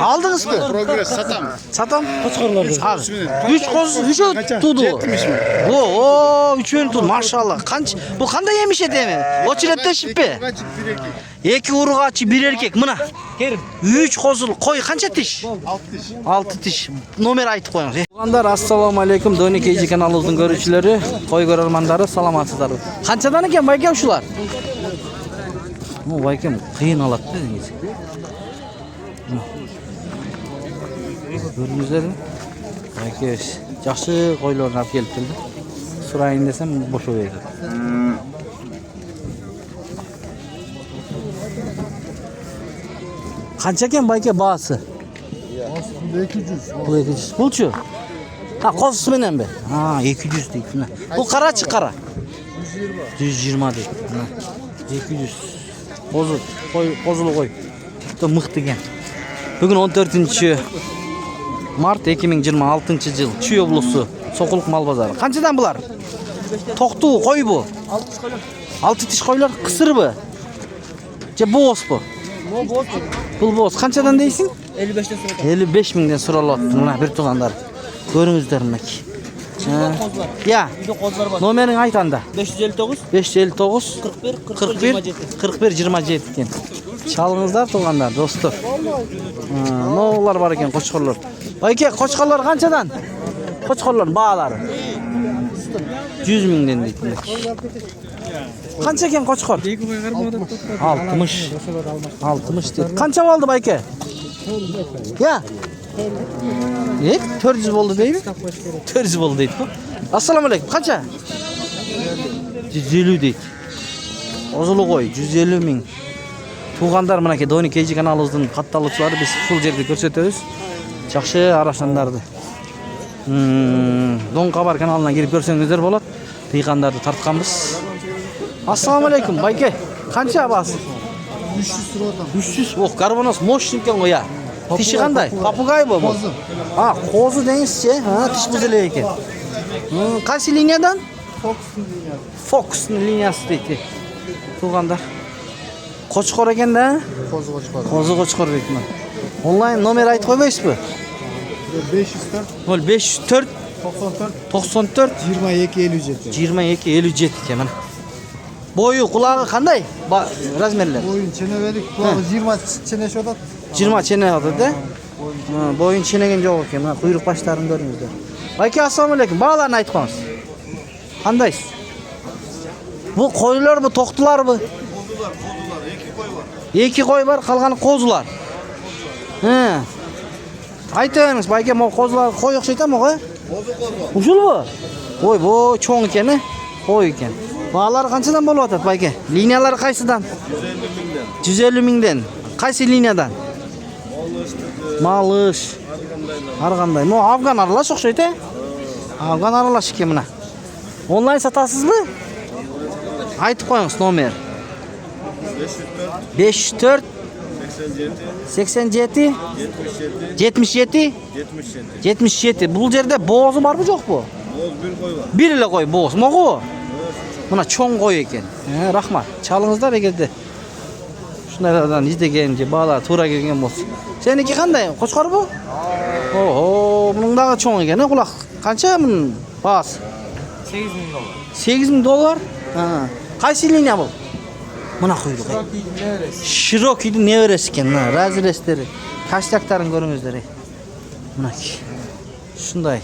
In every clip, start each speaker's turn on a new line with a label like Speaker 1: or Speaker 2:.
Speaker 1: Aldınız mı?
Speaker 2: Progress satam.
Speaker 1: Satam.
Speaker 3: Qo'chqorlar.
Speaker 1: Üç koz, üçü tudu. Oo, üçünü tudu. Maşallah. Bu qanday yemiş edemi? Oçiletте şippi. İki urgaçı, bir erkek. Mına.
Speaker 3: Kerim.
Speaker 1: Üç kozul. Koy qancha tiş? 6 tiş. Nomer aytып qo'yinglar. Tuğanlar, assalomu alaykum. Doni KG kanalımızın görüşçüleri, koy görermandары, salamatsızlar. Qanchadan ekan baykem shular? Bu baykem qiyin olatdi dengiz. Görünüzler mi? Bayke yaxshi qo'ylarni olib kelib keldi. So'rayin desam bosh o'ylaydi. Qancha ekan bayke bahası?
Speaker 2: 200.
Speaker 1: Bu 200. Bulçu. Ha qo'zisi bilan be. Ha 200 deydi. Bu qarachi qara. 120 deydi. 200. Qo'zi, qo'zili qo'y. Bitta mix degan. Bugün 14 Mart 2026 yıl Çuy oblusu Sokuluk mal bazarı. Qanchadan bular? To'qtu qo'y bu. 6 tish qo'ylar qisir bu. Je bo'z bu. Bu bo'z. Qanchadan deysin?
Speaker 3: 55'ten sonra.
Speaker 1: 55 mingdan so'ralyapti. Mana bir tuğanlar. Ko'ringizlar maki. Ya.
Speaker 3: Kozlar var.
Speaker 1: Nomerini ayt anda.
Speaker 3: 559
Speaker 1: 559
Speaker 3: 41
Speaker 1: 41 27 ekan. Çalыңızlar tuğanlar dostlar. No'lar var ekan qo'chqorlar. Bayke qo'chqorlar qanchadan? Qo'chqorlar bağlari. 100 mingdan deydi. Qancha ekan qo'chqor? 60. 60 deydi. Qancha bo'ldi bayke? Ya. 400 bo'ldi deydi. 400 bo'ldi deydi. Assalomu alaykum. Qancha? 150 deydi. Ozulu qo'y 150 ming. Tuğanlar mınaki Doni KG kanalımızın katlanıcıları biz full yerde gösteririz. Жақсы araşanlardı. Don Kabar kanalına girip görsengizler болады. Tıyğandарды tartqanбыз. Assalamu alaykum bayke. Qancha bas?
Speaker 2: 300 liradan.
Speaker 1: 300. Oh, karbonos mощный ekan o ya. Tişi qanday? Papugay bu.
Speaker 2: Qo'zi.
Speaker 1: Ha, qo'zi dengizchi. Ha, tish buzilgan ekan. Qaysi liniyadan? Fox liniyasi deydi. Tuğanlar. Qo'chqor ekanda?
Speaker 2: Qo'zi qo'chqor.
Speaker 1: Qo'zi qo'chqor deyman. Onlayn nomer aytib qo'ymaysizmi?
Speaker 2: 504
Speaker 1: 504
Speaker 2: 94
Speaker 1: 94
Speaker 2: 22 57.
Speaker 1: 22 57 ekan mana. Boyu, qulog'i qanday? Razmerlar.
Speaker 2: Boyun çenevelik. Kulağı 20 çene şodat.
Speaker 1: 20 chene odada. Boyun chenegan yo'q ekan. Mana quyruq boshlarini ko'ringizlar. Bayka assalomu alaykum. Bog'larni aytib qo'ying. Qandaysiz? Bu qo'ylar bu to'qtilar bu. İki qo'y var, qolgani qo'zlar. He. Aytamiz, bayka mo qo'zlar qo'y o'xshaytami qo'y? Ushul bu. Qo'y bu cho'ng ekan, qo'y ekan. Bog'lar qanchadan bo'lyapti bayka? Liniyalari qaysidan? 150 mingdan. Qaysi liniyadan? Malış. Har qanday. Mo Afgan aralash o'xshaydi. Afgan aralash ekan mana. Onlayn satasizmi? Aytib qo'yingiz nomer. 504 87 77 77. Bu yerde boğazı var mı yo'q bu? Bir ile qo'y boğaz. Mo'g'u. Buna cho'ng qo'y ekan. Rahmat. Çalыңыздар egerde. Shunlardan izdegenje bala to'ra kelgan bo'lsa. Seniki qanday? Qo'chqor bu? Oho, buningdagi cho'ng ekan, quloq. Qancha buning bahasi?
Speaker 3: 8000 dolar.
Speaker 1: 8000 dolar? Ha. Qaysi liniya bu? Mana quyruq. Shirokiyni neverasi ekan, mana razrestleri. Hashtaglarini ko'ringizlar. Mana ki. Shunday.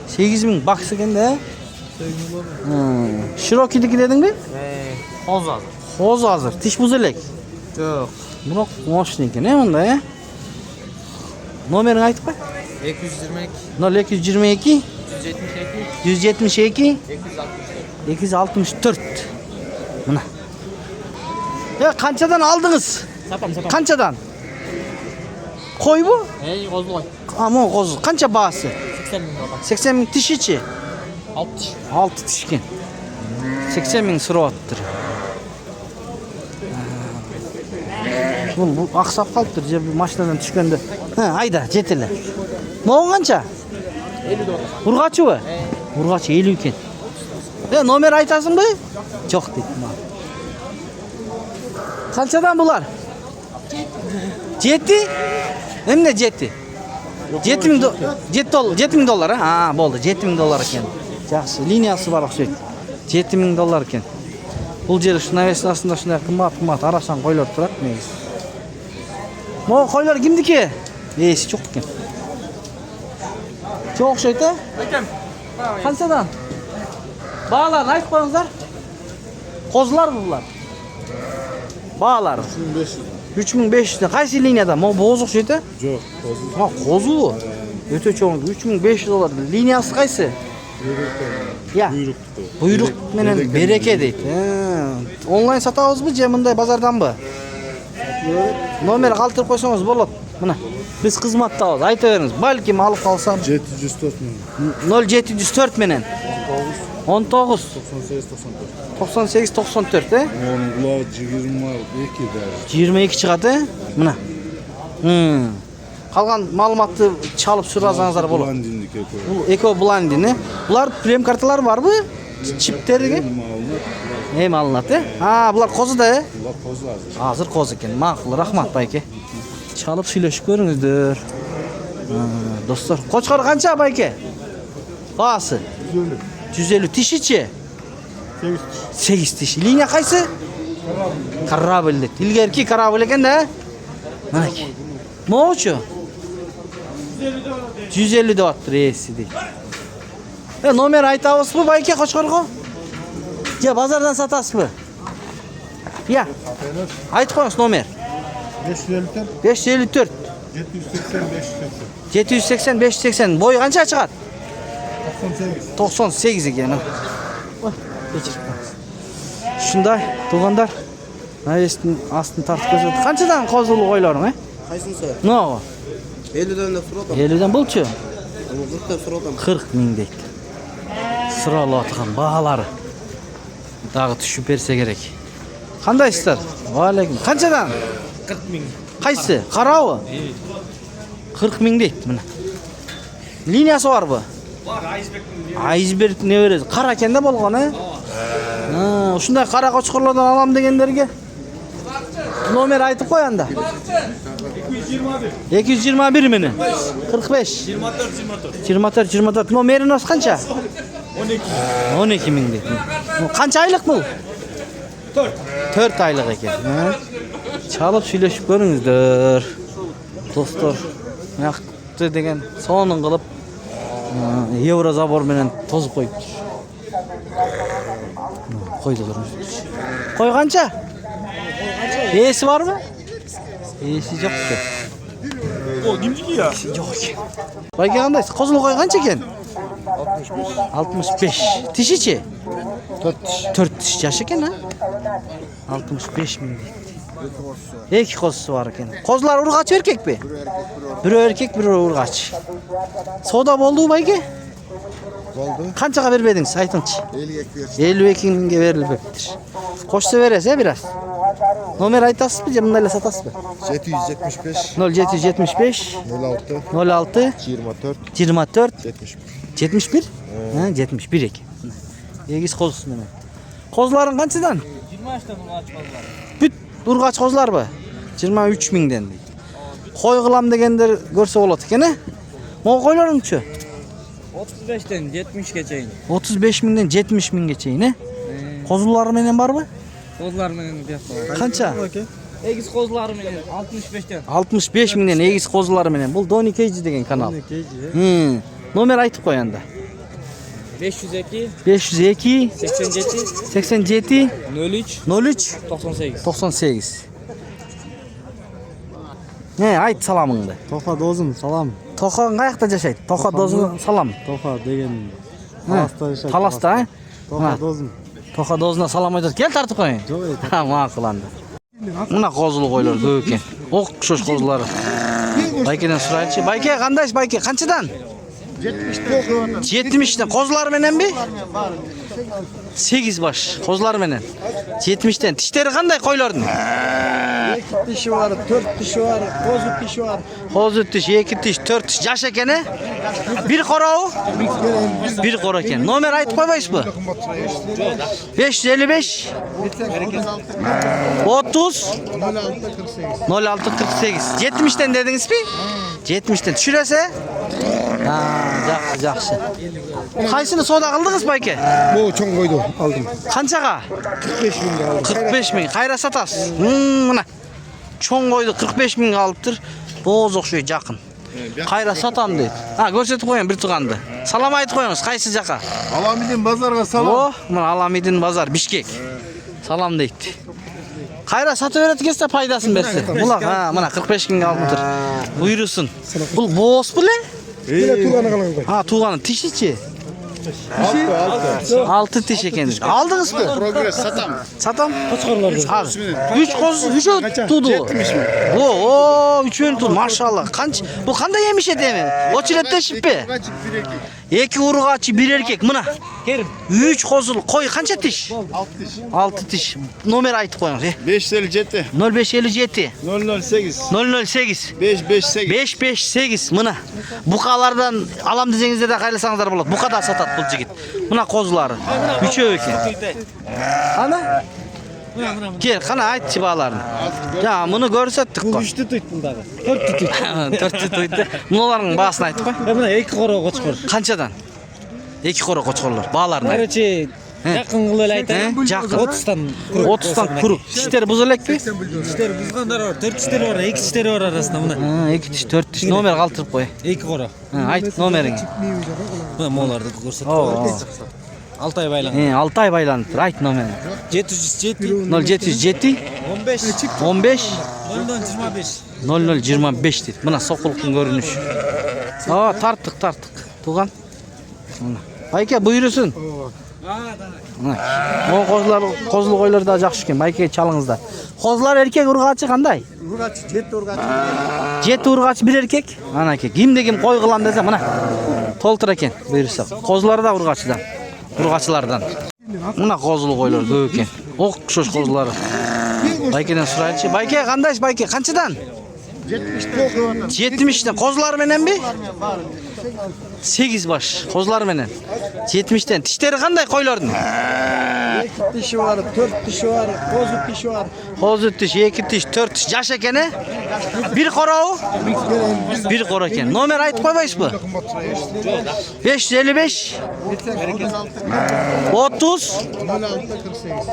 Speaker 1: 8000 baks ekanda. Shirokiyniki dedingmi?
Speaker 3: Hozir.
Speaker 1: Hozir. Tish buzilak.
Speaker 3: Yo'q.
Speaker 1: Buni moshni ekan, bunda, Nomerini aytib qo'y.
Speaker 3: 222
Speaker 1: 0222
Speaker 3: 172
Speaker 1: 172 264. Mana. Ya qanchadan aldınız?
Speaker 3: Satam.
Speaker 1: Qanchadan? Qo'y bu?
Speaker 3: Qo'zi qo'y.
Speaker 1: Ama qo'zi. Qancha bahası?
Speaker 3: 80 ming dolar.
Speaker 1: 80 ming tishichi?
Speaker 3: 60.
Speaker 1: 6 tishgan. 80 ming so'rayaptir. Bu aqsab qolibdir. Je bu mashinadan tushganda. Ha, ayda, jetila. Mo'g'u qancha?
Speaker 3: 50 dolar.
Speaker 1: Urg'achi bu? Urg'achi 50 ekan. Ya nomer aytasizmi? Yo'q deydi. Qanchadan bular? 7? Emne 7. 7000 7000 dollar ha? Ha, bo'ldi. 7000 dollar ekan. Yaxshi, liniyasi bor o'xshaydi. 7000 dollar ekan. Бұл жер шын авесасында шындай қымбат арашан қойлар тұрады негізі. Мына қойлар кімдікі? Есі жоқ екен. Жоқ ұқсайды, а? Қаншадан? Бағаларын айтып қойыңыздар. Қозылар мı бұлар? Бағалары? 3500. Қайсы линияда? Мына боз ұқсайды?
Speaker 4: Жоқ, қозы.
Speaker 1: Ма, қозу. Өте чоң. 3500 доллар. Линиясы қайсы? Ya. Buyruk menen bereke deydi. Onlayn satабыз mı, же мындай базардан mı? Номер калтырып койсоңуз болот. Мына. Биз кызматтабыз. Айта бериңиз. Балким алып калсам
Speaker 4: 704 мың.
Speaker 1: 0704 менен 19 98 94
Speaker 4: Оның құлағы 22 даже.
Speaker 1: 22 чыгат, мына. Калган маалыматты чалып сурасаңыздар болот.
Speaker 4: Блондинdik eko.
Speaker 1: Бул эко блондин. Булар прем карталары барбы? Чиптерге? Эми алынат, булар козу да,
Speaker 4: Бұлар қозы азыр.
Speaker 1: Азыр козу экен. Макул, рахмат байке. Чалып сүйлөшүп көрүңүздөр. Достор, кочкор канча байке? Баасы 150 тишичи? 8 тиши. Линия кайсы? Корабль дейт. Илгерки корабль экен да? Мынакей. Моочу? 150 деп аттыр эси дейт. Номер айтабызбы байке кочкорго? Же базардан сатасызбы? Я. Айтып коюңуз номер.
Speaker 2: 554
Speaker 1: 554
Speaker 2: 780 580
Speaker 1: 780 бой канча чыгат?
Speaker 2: 98
Speaker 1: 98 экен. Ой, кечирип коюңуз. Ушундай туугандар. Навестин астын тартып көрсөтөт. Канчадан козулуу койлоруң,
Speaker 5: Қайсынсы?
Speaker 1: Ноо.
Speaker 5: 50'den de sıra
Speaker 1: 50'den bulçu.
Speaker 5: 40'dan sıra
Speaker 1: 40 ming deydi. Sıralı atқан бағалары. Дағы түшіп берсе керек. Қандайсыздар? Валейкум. Қаншадан?
Speaker 3: 40 000.
Speaker 1: Қайсы? Қарауы? 40 мing deydi мына. Линиясы бар бұ?
Speaker 3: Var, Айзбектің.
Speaker 1: Айзберг не береді? Қара екен де болған, Ушундай қара қошқырлардан алам дегендерге номер айтып қой анда. 221 мені. 45. 24. Номерін осы қанша? 12 мing дейді. Қанша айлық бұл? 4 айлық екен. Çalып сөйлесіп көріңіздер. Достар, мықты деген соның қылып еврозабор менен тозып қойып тұр. Қойды тұрыңыз. Қой қанша? Есі бар мı? Есі жоқ екен.
Speaker 3: O kimdiki ya?
Speaker 1: Жоқ екен. Байке қандайсыз? Қозылы қой қанша екен? 65. Тишичи? 4 тиш жаш екен, 65 мing. Екі қозысы бар екен. Қозылар ұрғач еркек пе? Бірі еркек, бірі ұрғач. Сода болды байке?
Speaker 2: Oldu.
Speaker 1: Қаншаға бербедіңіз, айтыңызшы. 52 мingге берілбептір. Қошса бересіз, biraz. Номер айтасыз бі, же мындайлы сатасыз бі?
Speaker 2: 775
Speaker 1: 0775
Speaker 2: 06
Speaker 1: 06
Speaker 2: 24
Speaker 1: 24
Speaker 2: 71
Speaker 1: 71? 71 екен. Егіз қозысы менен. Қозыларың қаншадан?
Speaker 3: 23'ten ulaç var.
Speaker 1: Бүт ұрғач қозылар ба? 23 мingден дейді. Қой қылам дегендер көрсе болады екен, Моң қойларың чө?
Speaker 6: 35'ten 70'e çeyin.
Speaker 1: 35 мingден 70 мingге чейин, Қозылары менен бар ба?
Speaker 6: Kozlarının bir yapma.
Speaker 1: Қанша?
Speaker 6: Egiz kozlarının 65'ten.
Speaker 1: 65 мingден егіз қозылары менен. Бұл Doni Cage деген канал. Номер айтып қой анда.
Speaker 6: 502
Speaker 1: 502
Speaker 6: 87
Speaker 1: 87
Speaker 6: 03
Speaker 1: 03
Speaker 6: 98.
Speaker 1: 98. Ne ayt salamыңды.
Speaker 2: Toqa dozum salam.
Speaker 1: Тоқа қаяқта жашайды? Тоқа дозына салам.
Speaker 2: Toqa деген
Speaker 1: Таласта,
Speaker 2: Toqa dozum.
Speaker 1: Тоқа дозына салам айтады. Кел тартып қойын. Мақұл анда. Мына қозылы қойлар көп екен. Оқшош қозылары. Байкеден сұрайыншы. Байке қандайсыз байке? Қаншадан? 70'den. Қозылары менен бе? 8 baş kozlar menen. 70'ten. Tişleri qanday qo'ylarning?
Speaker 2: Dişi var, 4 dişi var, bozu dişi var.
Speaker 1: Qo'zi tish, 2 tish, 4 tish. Yaş ekan-a? Bir qora. Bir qora ekan. Nomer aytib qo'ymaysizmi? 555 30 0648. 70'ten dedingizmi? 70'ten tushirasa? Ha, yaxshi. Qaysini savdo qildingiz aka?
Speaker 2: Bu çoğun koydu, aldım.
Speaker 1: Qanchaga?
Speaker 2: 45 bin aldım.
Speaker 1: 45 ming. Qayra satasiz? Mana. Cho'ng qo'ydi 45 mingga olibdir. Bo'z o'xshaydi yaqin. Qayra satam deydi. Ha, ko'rsatib qo'ying bir tug'anni. Salom aytib qo'yingiz, qaysi yoqqa?
Speaker 4: Alamidin bazarga salam.
Speaker 1: Oh, mana Alamidin bozor, Bishkek. Salom deydi. Qayra sataveradi kelsa foydasini bersin. Bular ha, mana 45 mingga olibdir. Buyursin. Bu bo'z puli?
Speaker 2: Yine tuğanı kalan koy.
Speaker 1: Ha, tug'ani tishichi.
Speaker 4: Altı.
Speaker 1: 6 tish ekan. Oldingizmi?
Speaker 4: Progress satam.
Speaker 1: Satam.
Speaker 2: Qo'chqorlarda.
Speaker 1: 3 qo'z, 3 tudu. O, 3 tudu. Maşallah. Bu qanday yemiş edemi? Ochilatda shippi.
Speaker 4: Kaçık bir eki.
Speaker 1: 2 urg'achi, 1 erkek. Mana. 3 qozul. Qo'y qancha tish?
Speaker 4: 6 diş.
Speaker 1: 6 tish. Nomer aytib qo'ying.
Speaker 4: 557
Speaker 1: 0557
Speaker 4: 008
Speaker 1: 008
Speaker 4: 558
Speaker 1: 558 mana. Buqalardan alam desengizde de qaylasangizlar bo'ladi. Buqada satat bu jigit. Mana qozulari. 3 ekan. Ana? Gel, qana ayt chibalarni. Ya, buni ko'rsatdik qo'y.
Speaker 2: 3'tü tuttum daha. 4 tuttum.
Speaker 1: 4 to'ydi. Bularning bahsini aytib qo'y.
Speaker 2: Buna 2 qora qo'chqor.
Speaker 1: Qanchadan? 2 qora qo'chqorlar. Ba'larni.
Speaker 2: Qarachi yaqin qilib aytayım.
Speaker 1: Yaqin.
Speaker 2: 30'dan
Speaker 1: 30'dan quruq. Tishlar buzilakmi?
Speaker 2: tishlar buzganlar var, 4 tishlar var, 2 tishlar var arasında buna.
Speaker 1: Ha, 2 tish, 4 tish. Nomer qoltirib qo'y.
Speaker 2: 2 qora.
Speaker 1: Ha, ayt nomeringni.
Speaker 2: Buna mo'larni ko'rsatib.
Speaker 1: Oo.
Speaker 2: 6 ay baylan.
Speaker 1: 6 ay baylanibdir. Ayt nomerini.
Speaker 2: 707
Speaker 1: 0707
Speaker 2: 15
Speaker 1: 15
Speaker 2: 025.
Speaker 1: 0025 deydi. Mana soqulqning ko'rinishi. Ha, tartdik. Tugan. Mana. Bayka buyursin. O qozlu qo'ylar da yaxshi ekan. Bayka chalingizlar. Qozlar erkek urg'achi qanday?
Speaker 2: Urg'achi, 7 urg'achi.
Speaker 1: 7 urg'achi bir erkek. Ana aka, kimdagim qo'y qilam desa mana to'ltir ekan buyursa. Qozlar da urg'achidan. Urg'achilardan. Mana qozlu qo'ylar ko'p ekan. O'xshash qozlari. Baykadan so'raychi. Bayka qanday? Bayka qanchadan? 70'ten. Qozlar menenmi? 8 baş. Qozlar menen. 70'ten. Tişleri qanday qo'ylarning?
Speaker 2: 2 dişi var, 4 dişi var, bozu dişi var.
Speaker 1: Qo'zi tish, 2 tish, 4 tish. Yaş ekan-a? Bir qora. Bir qora ekan. Nomer aytib qo'ymaysizmi? 555 30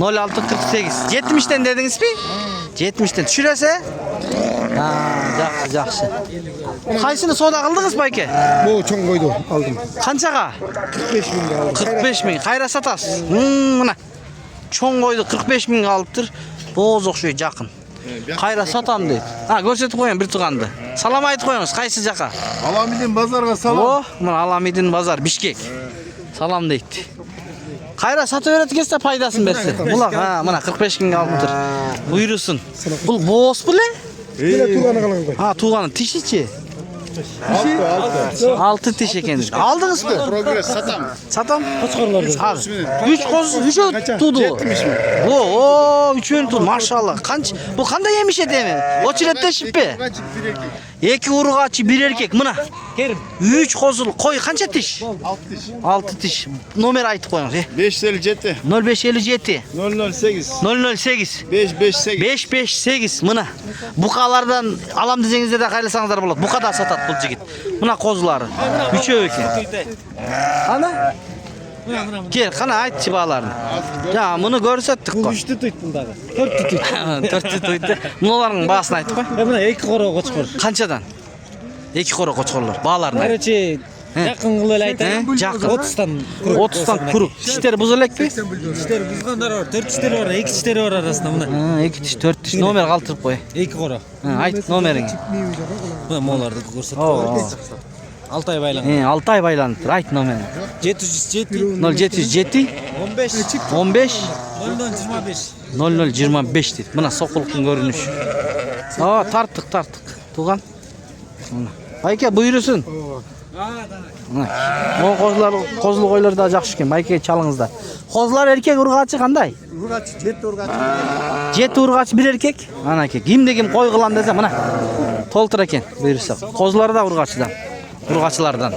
Speaker 1: 0648. 70'ten dedingizmi? 70'ten tushirasa? Ha, yaxshi. Qaysini savdo qildingiz aka?
Speaker 2: Bu çoğun koydu, aldım.
Speaker 1: Qanchaga?
Speaker 2: 45 bin aldım.
Speaker 1: 45 ming. Qayra satasiz? Mana. Cho'ng qo'ydi 45 mingga olibdir. Bo'z o'xshaydi yaqin. Qayra satam deydi. Ha, ko'rsatib qo'ying bir tug'anni. Salom aytib qo'yingiz, qaysi yoqqa?
Speaker 4: Alamidin bazarga salam.
Speaker 1: Oh, mana Alamidin bozor, Bishkek. Salom deydi. Qayra sataveradi kelsa foydasini bersin. Bular ha, mana 45 mingga olibdir. Buyursin. Bu bo'z puli?
Speaker 2: Yine tuğanı kalan koy.
Speaker 1: Ha, tug'ani tishichi. 6 tish ekan. Oldingizmi?
Speaker 4: Progress satam.
Speaker 1: Satam.
Speaker 2: Qo'chqorlarda.
Speaker 1: Ha, 3 qo'z, 3 tudu.
Speaker 4: 70 mi?
Speaker 1: O, 3 tudu. Maşallah. Bu qanday yemiş edemi? Ochilatda shippi.
Speaker 4: Kaçık bir eki.
Speaker 1: 2 urg'achi, 1 erkek. Mana. 3 qozul. Qo'y qancha tish?
Speaker 4: 6 diş.
Speaker 1: 6 tish. Nomer aytib qo'ying.
Speaker 4: 557
Speaker 1: 0557
Speaker 4: 008
Speaker 1: 008
Speaker 4: 558
Speaker 1: 558 mana. Buqalardan alam desengizde de qaylasangizlar bo'ladi. Buqada satat bu jigit. Mana qozulari. 3 ekan. Ana? Gel, qana ayt chibalarni. Ya, buni ko'rsatdik qo'y.
Speaker 2: 3'tü tuttum daha. 4 tuttum.
Speaker 1: 4 to'ydi. Bularning bahsini aytib qo'y.
Speaker 2: Buna 2 qora qo'chqor.
Speaker 1: Qanchadan? 2 qora qo'chqorlar. Ba'larni.
Speaker 2: Qarachi yaqin qilib aytayım.
Speaker 1: Yaqin.
Speaker 2: 30'dan
Speaker 1: 30'dan quruq. Tishlar buzilakmi?
Speaker 2: Tishlar buzganlar var, 4 tishlar var, 2 tishlar var arasında buna.
Speaker 1: Ha, 2 tish, 4 tish. Nomer qoltirib qo'y.
Speaker 2: 2 qora.
Speaker 1: Ha, ayt nomeringni.
Speaker 2: Buna mo'larni ko'rsatib.
Speaker 1: Oo.
Speaker 2: 6 ay baylan.
Speaker 1: 6 ay baylanibdir. Ayt nomeringni.
Speaker 2: 707
Speaker 1: 0707
Speaker 2: 15
Speaker 1: 15
Speaker 2: 025.
Speaker 1: 0025 deydi. Mana soqulqning ko'rinishi. Ha, tartdik. Tugan. Mana. Aka buyursin. O kozlu koylar da жақсы ekan. Bayke çalыңızda. Kozlar erkek urgaçı qanday?
Speaker 2: Urgaç, jet urgaç.
Speaker 1: Jet urgaç bir erkek. Ana eke. Kimde kim koy kılan dese mına. Toltur eken buyursa. Kozları da urgaçıdan. Urgaçılardan.